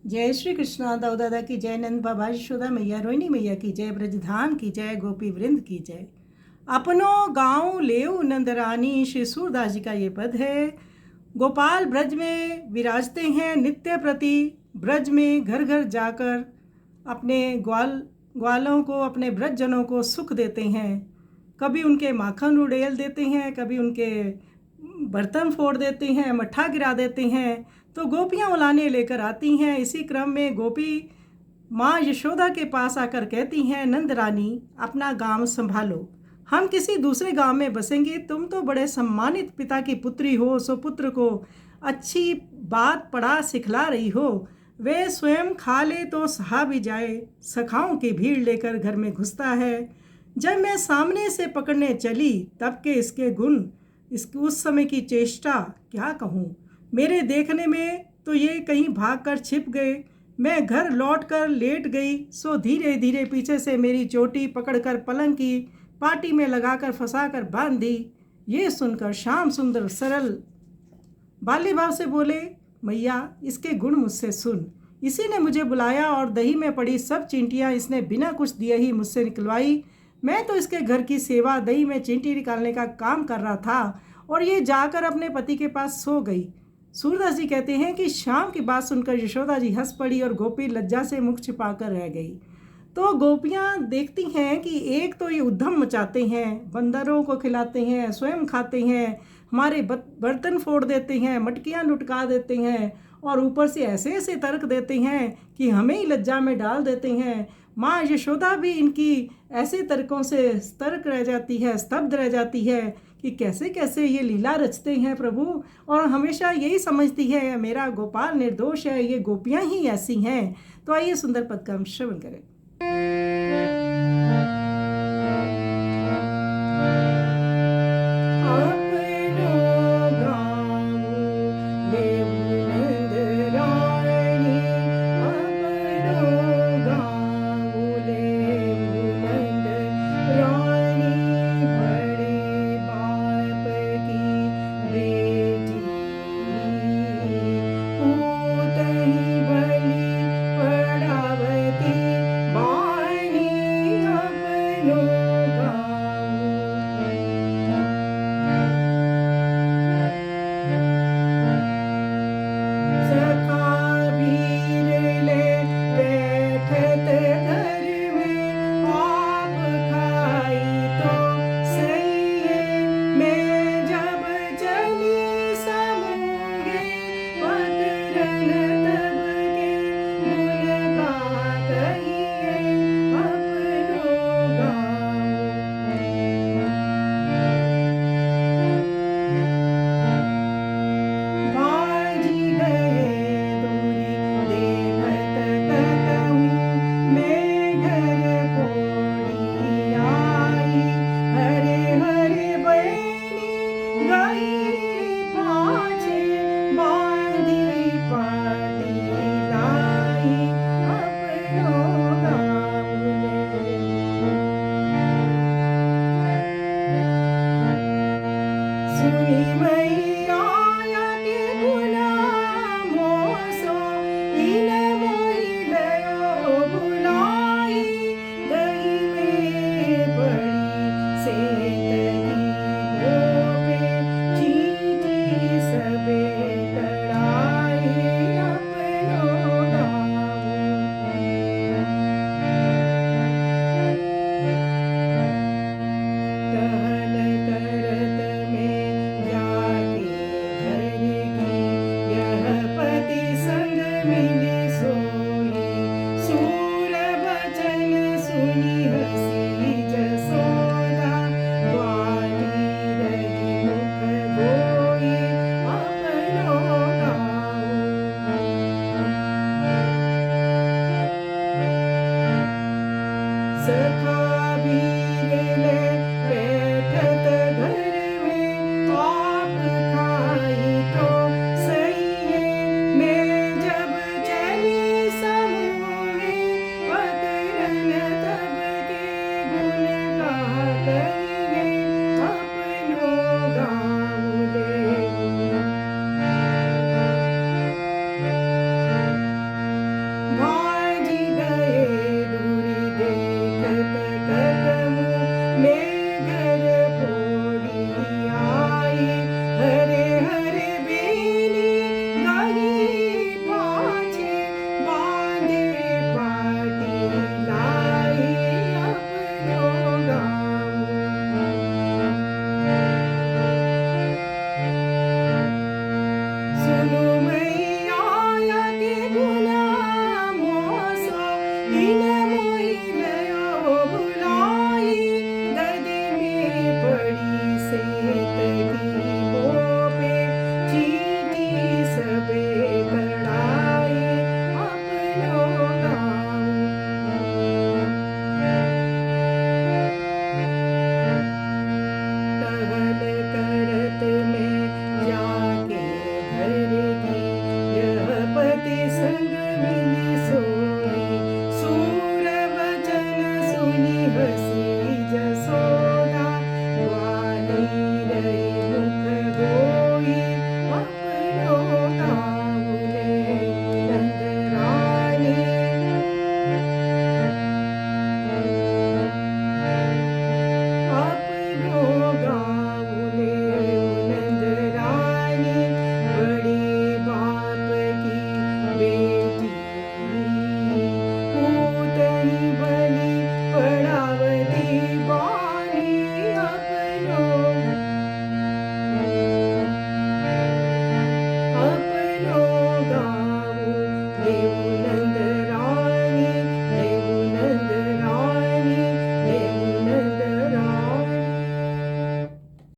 जय श्री कृष्णा। दाऊ दादा की जय, नंद बाबा यशोदा मैया, रोहिणी मैया की जय, ब्रजधाम की जय, गोपी वृंद की जय। अपनों गाँव लेऊ नंदरानी, श्री सूरदास जी का ये पद है। गोपाल ब्रज में विराजते हैं नित्य प्रति। ब्रज में घर घर जाकर अपने ग्वालों को, अपने ब्रजजनों को सुख देते हैं। कभी उनके माखन उड़ेल देते हैं, कभी उनके बर्तन फोड़ देते हैं, मट्ठा गिरा देते हैं। तो गोपियाँ उलाने लेकर आती हैं। इसी क्रम में गोपी माँ यशोदा के पास आकर कहती हैं, नंद रानी अपना गांव संभालो, हम किसी दूसरे गांव में बसेंगे। तुम तो बड़े सम्मानित पिता की पुत्री हो, सो पुत्र को अच्छी बात पढ़ा सिखला रही हो। वे स्वयं खा ले तो सहा भी जाए, सखाओं की भीड़ लेकर घर में घुसता है। जब मैं सामने से पकड़ने चली तब के इसके गुण, उस समय की चेष्टा क्या कहूँ। मेरे देखने में तो ये कहीं भागकर छिप गए। मैं घर लौटकर लेट गई, सो धीरे धीरे पीछे से मेरी चोटी पकड़कर पलंग की पाटी में लगाकर फंसाकर बांध दी। ये सुनकर श्याम सुंदर सरल बाल्य भाव से बोले, मैया इसके गुण मुझसे सुन। इसी ने मुझे बुलाया और दही में पड़ी सब चींटियाँ इसने बिना कुछ दिए ही मुझसे निकलवाई। मैं तो इसके घर की सेवा, दही में चींटी निकालने का काम कर रहा था और ये जाकर अपने पति के पास सो गई। सूरदास जी कहते हैं कि श्याम की बात सुनकर यशोदा जी हंस पड़ी और गोपी लज्जा से मुख छिपाकर रह गई। तो गोपियाँ देखती हैं कि एक तो ये उद्यम मचाते हैं, बंदरों को खिलाते हैं, स्वयं खाते हैं, हमारे बर्तन फोड़ देते हैं, मटकियाँ लुटका देते हैं और ऊपर से ऐसे ऐसे तर्क देते हैं कि हमें ही लज्जा में डाल देते हैं। माँ यशोदा भी इनकी ऐसे तर्कों से स्तर्क रह जाती है, स्तब्ध रह जाती है कि कैसे कैसे ये लीला रचते हैं प्रभु, और हमेशा यही समझती है मेरा गोपाल निर्दोष है, ये गोपियाँ ही ऐसी हैं। तो आइए सुंदर पद का हम श्रवण करें। मैया के गुना मोसो इन